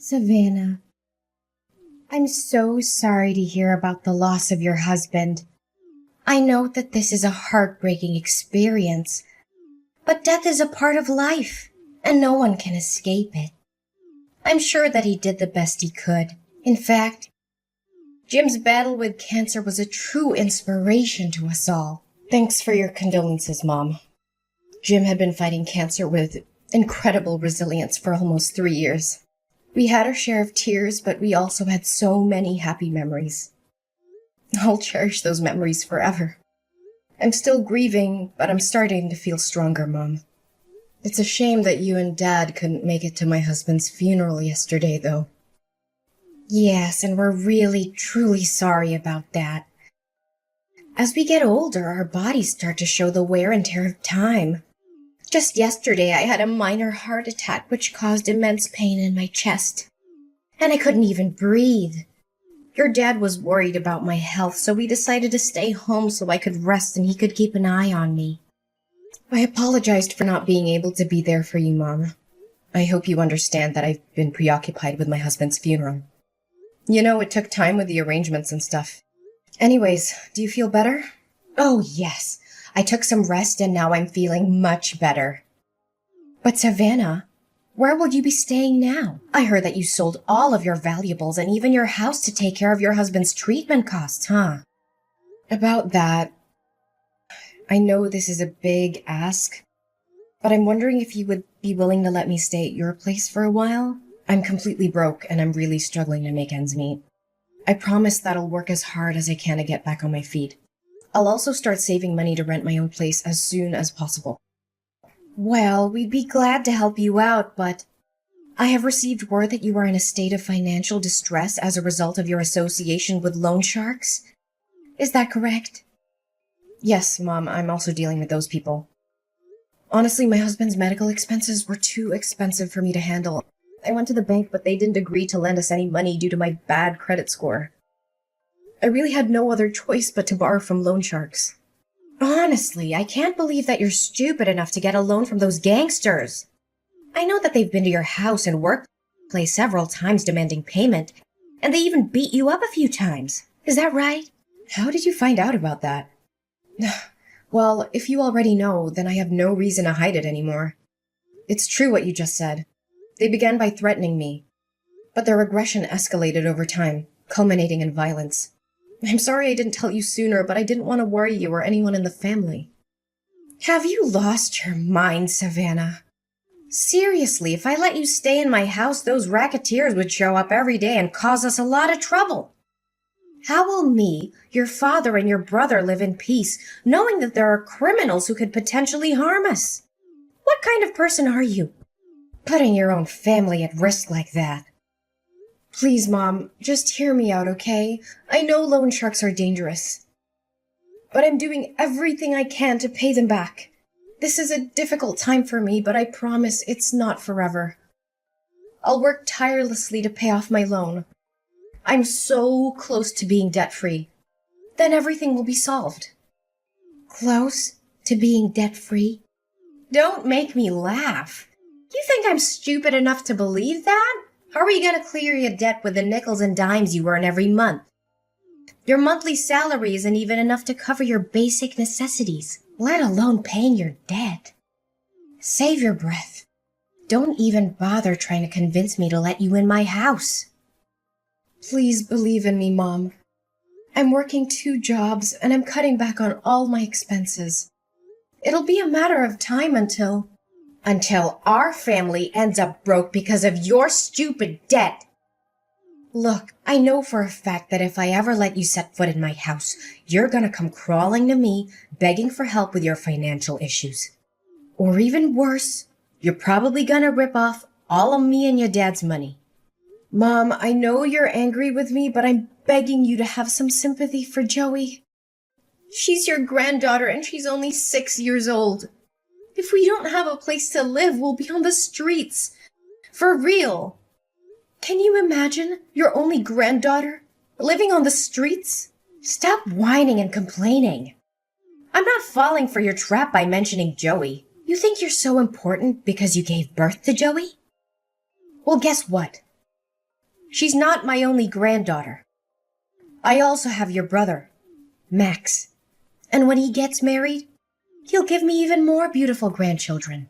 Savannah, I'm so sorry to hear about the loss of your husband. I know that this is a heartbreaking experience, but death is a part of life, and no one can escape it. I'm sure that he did the best he could. In fact, Jim's battle with cancer was a true inspiration to us all. Thanks for your condolences, Mom. Jim had been fighting cancer with incredible resilience for almost 3 years. We had our share of tears, but we also had so many happy memories. I'll cherish those memories forever. I'm still grieving, but I'm starting to feel stronger, Mom. It's a shame that you and Dad couldn't make it to my husband's funeral yesterday, though. Yes, and we're really, truly sorry about that. As we get older, our bodies start to show the wear and tear of time. Just yesterday, I had a minor heart attack which caused immense pain in my chest. And I couldn't even breathe. Your dad was worried about my health, so we decided to stay home so I could rest and he could keep an eye on me. I apologized for not being able to be there for you, Mom. I hope you understand that I've been preoccupied with my husband's funeral. You know, it took time with the arrangements and stuff. Anyways, do you feel better? Oh, yes. I took some rest and now I'm feeling much better. But Savannah, where will you be staying now? I heard that you sold all of your valuables and even your house to take care of your husband's treatment costs, huh? About that, I know this is a big ask, but I'm wondering if you would be willing to let me stay at your place for a while. I'm completely broke and I'm really struggling to make ends meet. I promise that I'll work as hard as I can to get back on my feet. I'll also start saving money to rent my own place as soon as possible. Well, we'd be glad to help you out, but I have received word that you are in a state of financial distress as a result of your association with loan sharks. Is that correct? Yes, Mom, I'm also dealing with those people. Honestly, my husband's medical expenses were too expensive for me to handle. I went to the bank, but they didn't agree to lend us any money due to my bad credit score. I really had no other choice but to borrow from loan sharks. Honestly, I can't believe that you're stupid enough to get a loan from those gangsters. I know that they've been to your house and workplace several times demanding payment, and they even beat you up a few times. Is that right? How did you find out about that? Well, if you already know, then I have no reason to hide it anymore. It's true what you just said. They began by threatening me, but their aggression escalated over time, culminating in violence. I'm sorry I didn't tell you sooner, but I didn't want to worry you or anyone in the family. Have you lost your mind, Savannah? Seriously, if I let you stay in my house, those racketeers would show up every day and cause us a lot of trouble. How will me, your father, and your brother live in peace, knowing that there are criminals who could potentially harm us? What kind of person are you, putting your own family at risk like that? Please, Mom, just hear me out, okay? I know loan sharks are dangerous, but I'm doing everything I can to pay them back. This is a difficult time for me, but I promise it's not forever. I'll work tirelessly to pay off my loan. I'm so close to being debt-free. Then everything will be solved. Close to being debt-free? Don't make me laugh. You think I'm stupid enough to believe that? How are you going to clear your debt with the nickels and dimes you earn every month? Your monthly salary isn't even enough to cover your basic necessities, let alone paying your debt. Save your breath. Don't even bother trying to convince me to let you in my house. Please believe in me, Mom. I'm working 2 jobs and I'm cutting back on all my expenses. It'll be a matter of time until our family ends up broke because of your stupid debt. Look, I know for a fact that if I ever let you set foot in my house, you're gonna come crawling to me, begging for help with your financial issues. Or even worse, you're probably gonna rip off all of me and your dad's money. Mom, I know you're angry with me, but I'm begging you to have some sympathy for Joey. She's your granddaughter and she's only 6 years old. If we don't have a place to live, we'll be on the streets. For real. Can you imagine your only granddaughter living on the streets? Stop whining and complaining. I'm not falling for your trap by mentioning Joey. You think you're so important because you gave birth to Joey? Well, guess what? She's not my only granddaughter. I also have your brother, Max. And when he gets married, he'll give me even more beautiful grandchildren.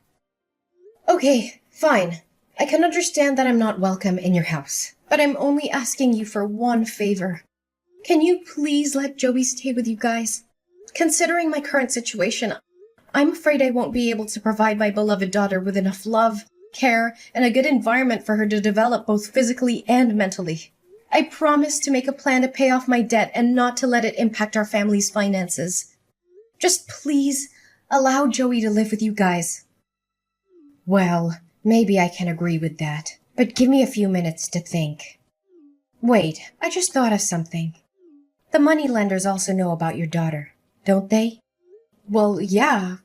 Okay, fine. I can understand that I'm not welcome in your house, but I'm only asking you for one favor. Can you please let Joey stay with you guys? Considering my current situation, I'm afraid I won't be able to provide my beloved daughter with enough love, care, and a good environment for her to develop both physically and mentally. I promise to make a plan to pay off my debt and not to let it impact our family's finances. Just please allow Joey to live with you guys. Well, maybe I can agree with that, but give me a few minutes to think. Wait, I just thought of something. The moneylenders also know about your daughter, don't they? Well, yeah.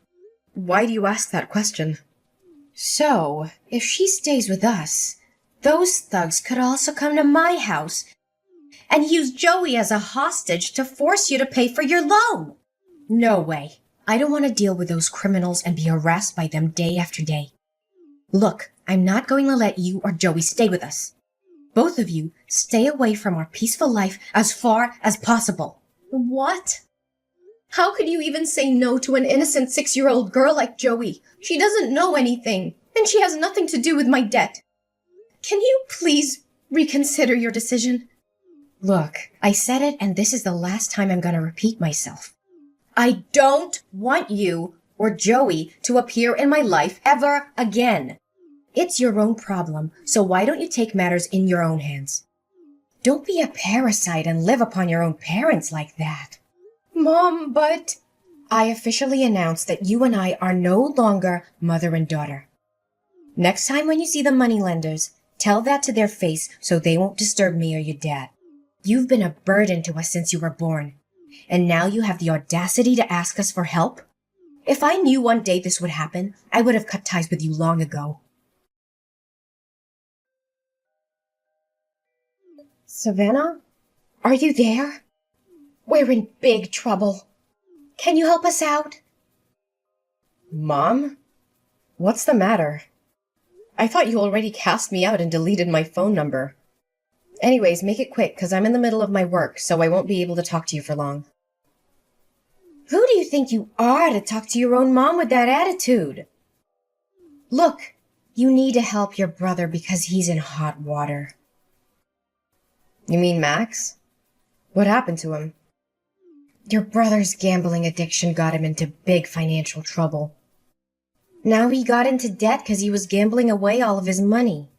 Why do you ask that question? So, if she stays with us, those thugs could also come to my house and use Joey as a hostage to force you to pay for your loan. No way. I don't want to deal with those criminals and be harassed by them day after day. Look, I'm not going to let you or Joey stay with us. Both of you stay away from our peaceful life as far as possible. What? How could you even say no to an innocent 6-year-old girl like Joey? She doesn't know anything, and she has nothing to do with my debt. Can you please reconsider your decision? Look, I said it, and this is the last time I'm going to repeat myself. I don't want you or Joey to appear in my life ever again. It's your own problem, so why don't you take matters in your own hands? Don't be a parasite and live upon your own parents like that. Mom, but... I officially announce that you and I are no longer mother and daughter. Next time when you see the moneylenders, tell that to their face so they won't disturb me or your dad. You've been a burden to us since you were born, and now you have the audacity to ask us for help? If I knew one day this would happen, I would have cut ties with you long ago. Savannah? Are you there? We're in big trouble. Can you help us out? Mom? What's the matter? I thought you already cast me out and deleted my phone number. Anyways, make it quick, 'cause I'm in the middle of my work, so I won't be able to talk to you for long. Who do you think you are to talk to your own mom with that attitude? Look, you need to help your brother because he's in hot water. You mean Max? What happened to him? Your brother's gambling addiction got him into big financial trouble. Now he got into debt because he was gambling away all of his money.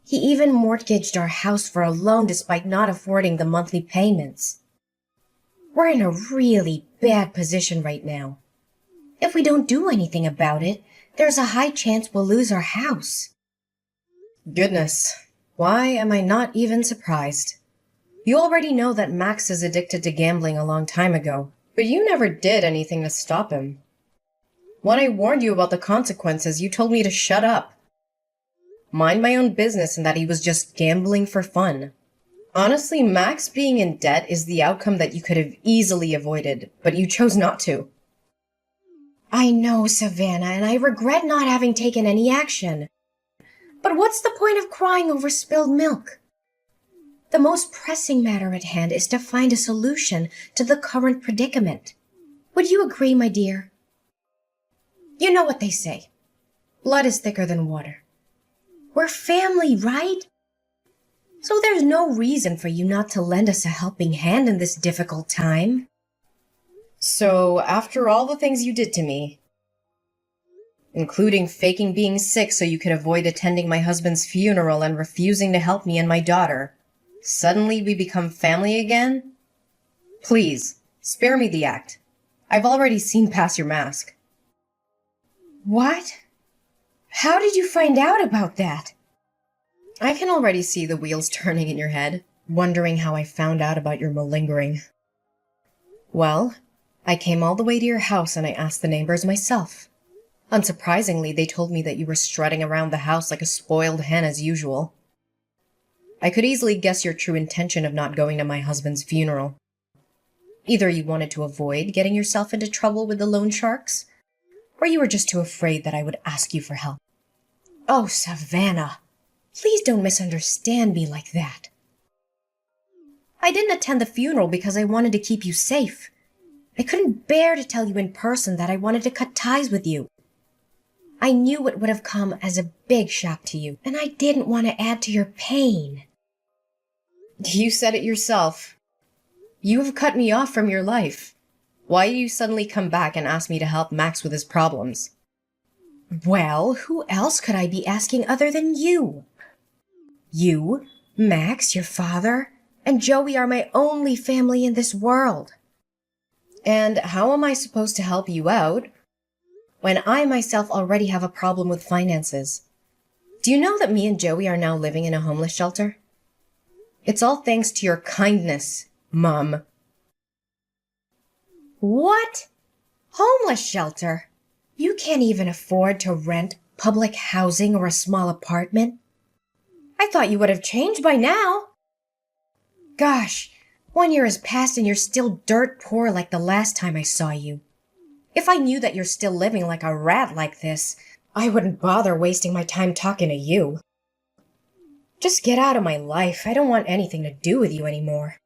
He even mortgaged our house for a loan despite not affording the monthly payments. We're in a really bad position right now. If we don't do anything about it, there's a high chance we'll lose our house. Goodness, why am I not even surprised? You already know that Max is addicted to gambling a long time ago, but you never did anything to stop him. When I warned you about the consequences, you told me to shut up. Mind my own business and that he was just gambling for fun. Honestly, Max being in debt is the outcome that you could have easily avoided, but you chose not to. I know, Savannah, and I regret not having taken any action. But what's the point of crying over spilled milk? The most pressing matter at hand is to find a solution to the current predicament. Would you agree, my dear? You know what they say. Blood is thicker than water. We're family, right? So there's no reason for you not to lend us a helping hand in this difficult time. So, after all the things you did to me, including faking being sick so you could avoid attending my husband's funeral and refusing to help me and my daughter, suddenly we become family again? Please, spare me the act. I've already seen past your mask. What? How did you find out about that? I can already see the wheels turning in your head, wondering how I found out about your malingering. Well, I came all the way to your house and I asked the neighbors myself. Unsurprisingly, they told me that you were strutting around the house like a spoiled hen as usual. I could easily guess your true intention of not going to my husband's funeral. Either you wanted to avoid getting yourself into trouble with the loan sharks, or you were just too afraid that I would ask you for help. Oh, Savannah! Please don't misunderstand me like that. I didn't attend the funeral because I wanted to keep you safe. I couldn't bear to tell you in person that I wanted to cut ties with you. I knew it would have come as a big shock to you, and I didn't want to add to your pain. You said it yourself. You have cut me off from your life. Why do you suddenly come back and ask me to help Max with his problems? Well, who else could I be asking other than you? You, Max, your father, and Joey are my only family in this world. And how am I supposed to help you out when I myself already have a problem with finances? Do you know that me and Joey are now living in a homeless shelter? It's all thanks to your kindness, Mom. What? Homeless shelter? You can't even afford to rent public housing or a small apartment? I thought you would have changed by now. Gosh, 1 year has passed and you're still dirt poor like the last time I saw you. If I knew that you're still living like a rat like this, I wouldn't bother wasting my time talking to you. Just get out of my life. I don't want anything to do with you anymore.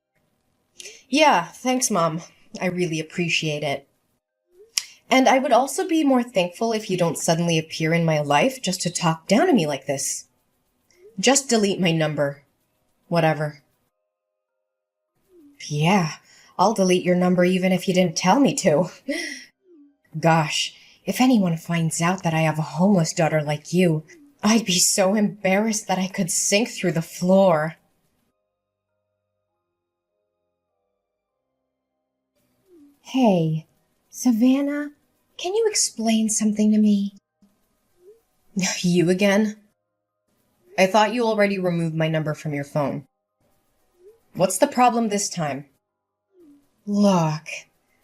Yeah, thanks, Mom. I really appreciate it. And I would also be more thankful if you don't suddenly appear in my life just to talk down to me like this. Just delete my number. Whatever. Yeah, I'll delete your number even if you didn't tell me to. Gosh, if anyone finds out that I have a homeless daughter like you, I'd be so embarrassed that I could sink through the floor. Hey, Savannah, can you explain something to me? You again? I thought you already removed my number from your phone. What's the problem this time? Look,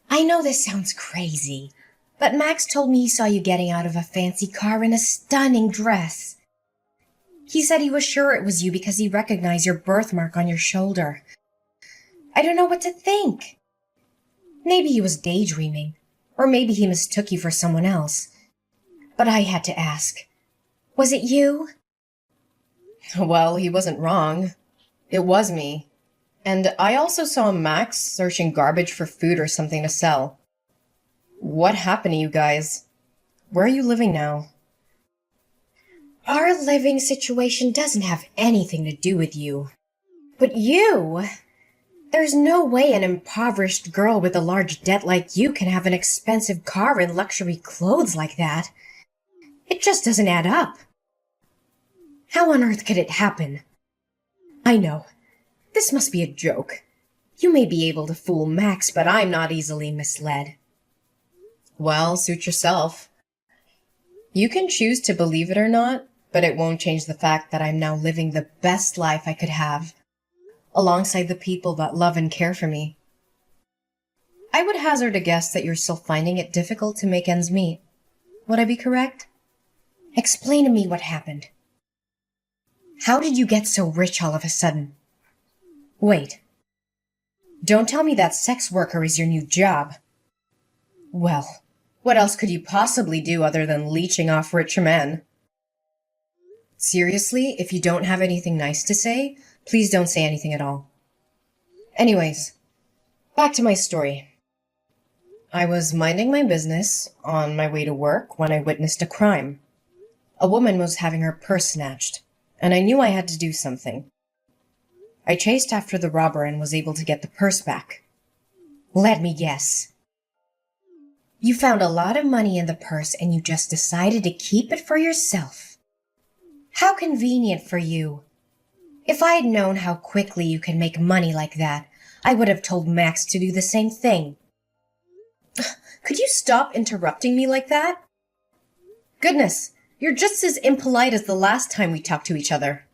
I know this sounds crazy, but Max told me he saw you getting out of a fancy car in a stunning dress. He said he was sure it was you because he recognized your birthmark on your shoulder. I don't know what to think. Maybe he was daydreaming, or maybe he mistook you for someone else. But I had to ask, was it you? Well, he wasn't wrong. It was me. And I also saw Max searching garbage for food or something to sell. What happened to you guys? Where are you living now? Our living situation doesn't have anything to do with you. But you? There's no way an impoverished girl with a large debt like you can have an expensive car and luxury clothes like that. It just doesn't add up. How on earth could it happen? I know. This must be a joke. You may be able to fool Max, but I'm not easily misled. Well, suit yourself. You can choose to believe it or not, but it won't change the fact that I'm now living the best life I could have, alongside the people that love and care for me. I would hazard a guess that you're still finding it difficult to make ends meet. Would I be correct? Explain to me what happened. How did you get so rich all of a sudden? Wait. Don't tell me that sex worker is your new job. Well, what else could you possibly do other than leeching off rich men? Seriously, if you don't have anything nice to say, please don't say anything at all. Anyways, back to my story. I was minding my business on my way to work when I witnessed a crime. A woman was having her purse snatched, and I knew I had to do something. I chased after the robber and was able to get the purse back. Let me guess. You found a lot of money in the purse and you just decided to keep it for yourself. How convenient for you. If I had known how quickly you can make money like that, I would have told Max to do the same thing. Could you stop interrupting me like that? Goodness, you're just as impolite as the last time we talked to each other.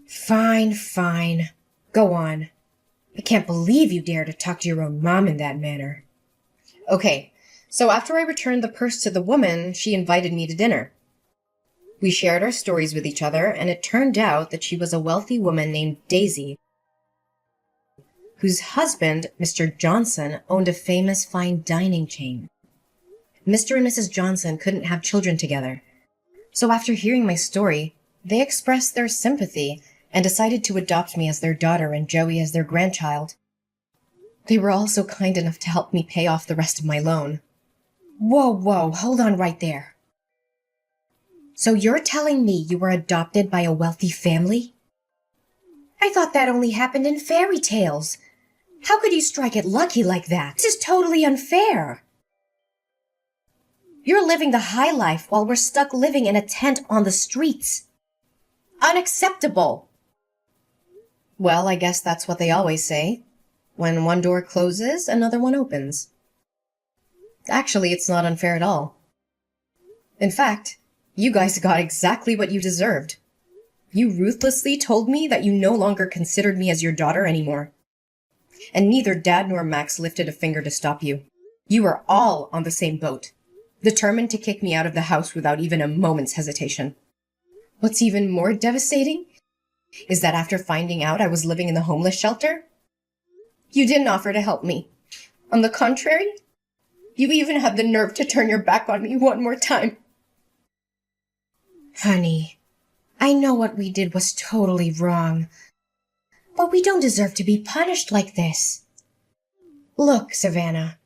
Fine, fine. Go on. I can't believe you dare to talk to your own mom in that manner. Okay, so after I returned the purse to the woman, she invited me to dinner. We shared our stories with each other, and it turned out that she was a wealthy woman named Daisy, whose husband, Mr. Johnson, owned a famous fine dining chain. Mr. and Mrs. Johnson couldn't have children together. So after hearing my story, They expressed their sympathy and decided to adopt me as their daughter and Joey as their grandchild. They were also kind enough to help me pay off the rest of my loan. Whoa, hold on right there. So you're telling me you were adopted by a wealthy family? I thought that only happened in fairy tales. How could you strike it lucky like that? This is totally unfair. You're living the high life while we're stuck living in a tent on the streets. Unacceptable. Well, I guess that's what they always say. When one door closes, another one opens. Actually, it's not unfair at all. In fact, you guys got exactly what you deserved. You ruthlessly told me that you no longer considered me as your daughter anymore. And neither Dad nor Max lifted a finger to stop you. You were all on the same boat, determined to kick me out of the house without even a moment's hesitation. What's even more devastating is that after finding out I was living in the homeless shelter, you didn't offer to help me. On the contrary, you even had the nerve to turn your back on me one more time. Honey, I know what we did was totally wrong, but we don't deserve to be punished like this. Look, Savannah,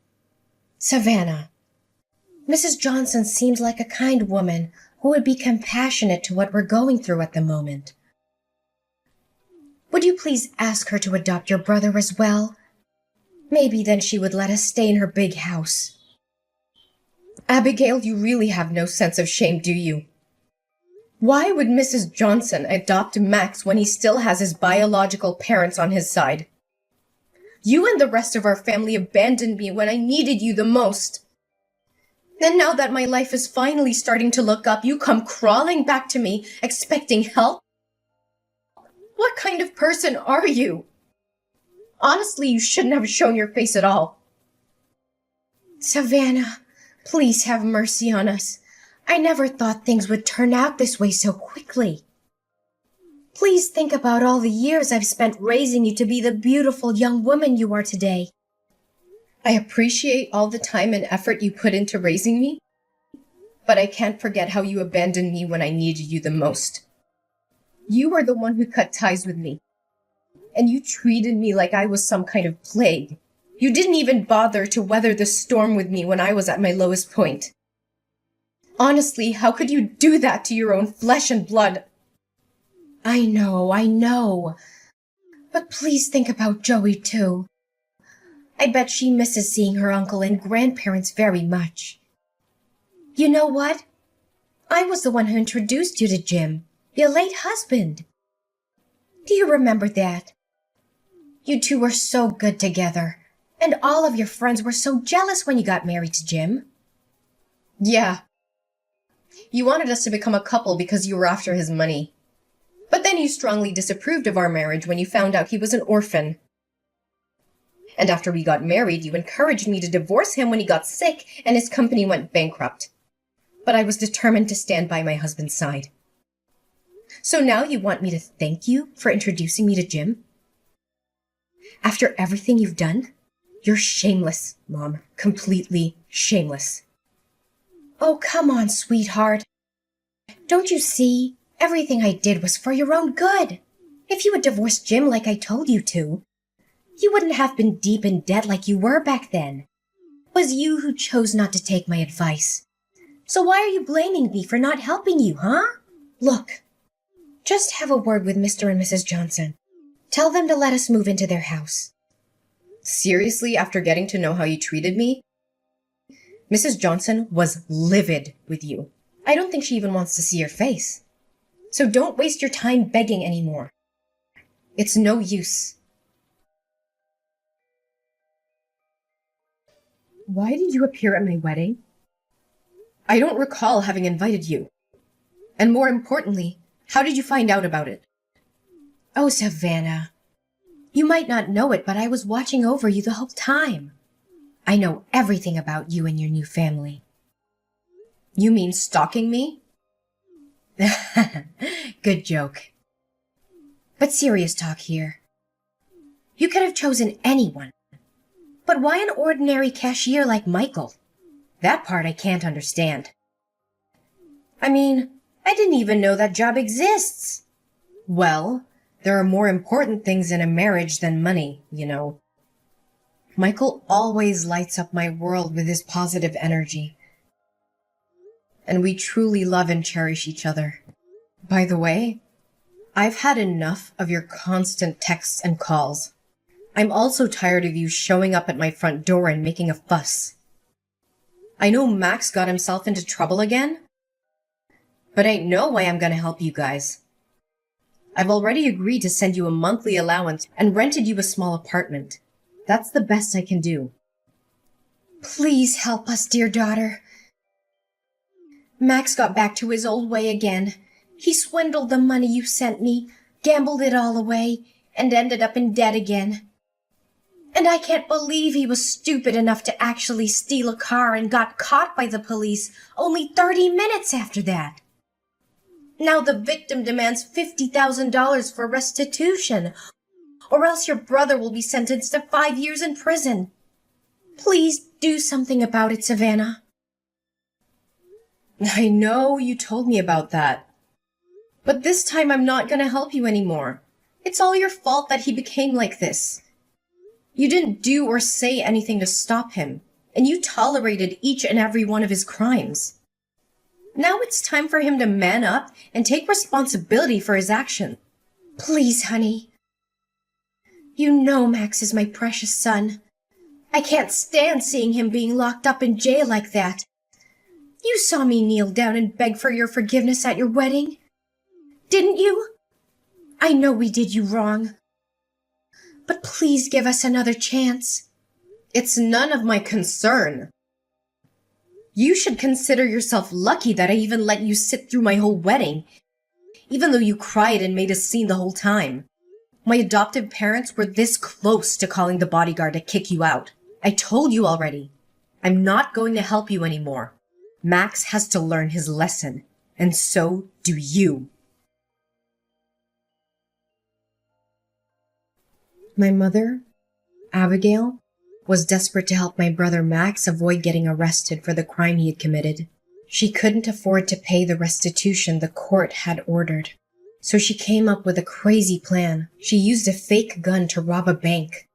Mrs. Johnson seems like a kind woman who would be compassionate to what we're going through at the moment. Would you please ask her to adopt your brother as well? Maybe then she would let us stay in her big house. Abigail, you really have no sense of shame, do you? Why would Mrs. Johnson adopt Max when he still has his biological parents on his side? You and the rest of our family abandoned me when I needed you the most. And now that my life is finally starting to look up, you come crawling back to me, expecting help? What kind of person are you? Honestly, you shouldn't have shown your face at all. Savannah, please have mercy on us. I never thought things would turn out this way so quickly. Please think about all the years I've spent raising you to be the beautiful young woman you are today. I appreciate all the time and effort you put into raising me, but I can't forget how you abandoned me when I needed you the most. You were the one who cut ties with me, and you treated me like I was some kind of plague. You didn't even bother to weather the storm with me when I was at my lowest point. Honestly, how could you do that to your own flesh and blood? I know. But please think about Joey too. I bet she misses seeing her uncle and grandparents very much. You know what? I was the one who introduced you to Jim, your late husband. Do you remember that? You two were so good together, and all of your friends were so jealous when you got married to Jim. Yeah. You wanted us to become a couple because you were after his money. But then you strongly disapproved of our marriage when you found out he was an orphan. And after we got married, you encouraged me to divorce him when he got sick and his company went bankrupt. But I was determined to stand by my husband's side. So now you want me to thank you for introducing me to Jim? After everything you've done? You're shameless, Mom. Completely shameless. Oh, come on, sweetheart. Don't you see? Everything I did was for your own good. If you had divorced Jim like I told you to, you wouldn't have been deep in debt like you were back then. It was you who chose not to take my advice. So why are you blaming me for not helping you, huh? Look, just have a word with Mr. and Mrs. Johnson. Tell them to let us move into their house. Seriously, after getting to know how you treated me? Mrs. Johnson was livid with you. I don't think she even wants to see your face. So don't waste your time begging anymore. It's no use. Why did you appear at my wedding? I don't recall having invited you. And more importantly, how did you find out about it? Oh, Savannah. You might not know it, but I was watching over you the whole time. I know everything about you and your new family. You mean stalking me? Good joke. But serious talk here. You could have chosen anyone. But why an ordinary cashier like Michael? That part I can't understand. I mean, I didn't even know that job exists. Well, there are more important things in a marriage than money, you know. Michael always lights up my world with his positive energy. And we truly love and cherish each other. By the way, I've had enough of your constant texts and calls. I'm also tired of you showing up at my front door and making a fuss. I know Max got himself into trouble again, but ain't no way I'm gonna help you guys. I've already agreed to send you a monthly allowance and rented you a small apartment. That's the best I can do. Please help us, dear daughter. Max got back to his old way again. He swindled the money you sent me, gambled it all away, and ended up in debt again. And I can't believe he was stupid enough to actually steal a car and got caught by the police only 30 minutes after that. Now the victim demands $50,000 for restitution, or else your brother will be sentenced to 5 years in prison. Please do something about it, Savannah. I know you told me about that. But this time I'm not gonna help you anymore. It's all your fault that he became like this. You didn't do or say anything to stop him, and you tolerated each and every one of his crimes. Now it's time for him to man up and take responsibility for his actions. Please, honey. You know Max is my precious son. I can't stand seeing him being locked up in jail like that. You saw me kneel down and beg for your forgiveness at your wedding. Didn't you? I know we did you wrong. But please give us another chance. It's none of my concern. You should consider yourself lucky that I even let you sit through my whole wedding, even though you cried and made a scene the whole time. My adoptive parents were this close to calling the bodyguard to kick you out. I told you already. I'm not going to help you anymore. Max has to learn his lesson, and so do you. My mother, Abigail, was desperate to help my brother Max avoid getting arrested for the crime he had committed. She couldn't afford to pay the restitution the court had ordered, so she came up with a crazy plan. She used a fake gun to rob a bank.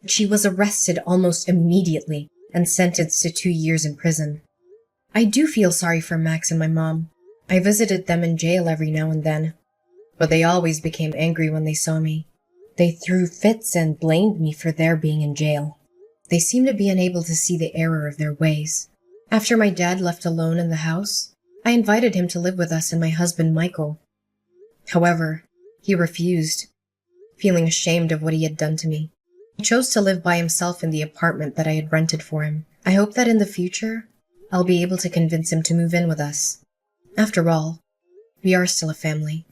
She was arrested almost immediately and sentenced to 2 years in prison. I do feel sorry for Max and my mom. I visited them in jail every now and then, but they always became angry when they saw me. They threw fits and blamed me for their being in jail. They seemed to be unable to see the error of their ways. After my dad left alone in the house, I invited him to live with us and my husband Michael. However, he refused, feeling ashamed of what he had done to me. He chose to live by himself in the apartment that I had rented for him. I hope that in the future, I'll be able to convince him to move in with us. After all, we are still a family.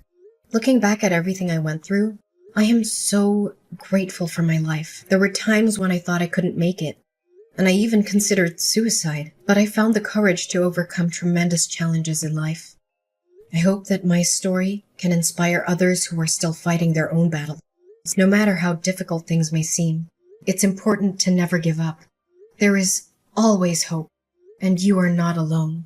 Looking back at everything I went through, I am so grateful for my life. There were times when I thought I couldn't make it, and I even considered suicide, but I found the courage to overcome tremendous challenges in life. I hope that my story can inspire others who are still fighting their own battles. No matter how difficult things may seem, it's important to never give up. There is always hope, and you are not alone.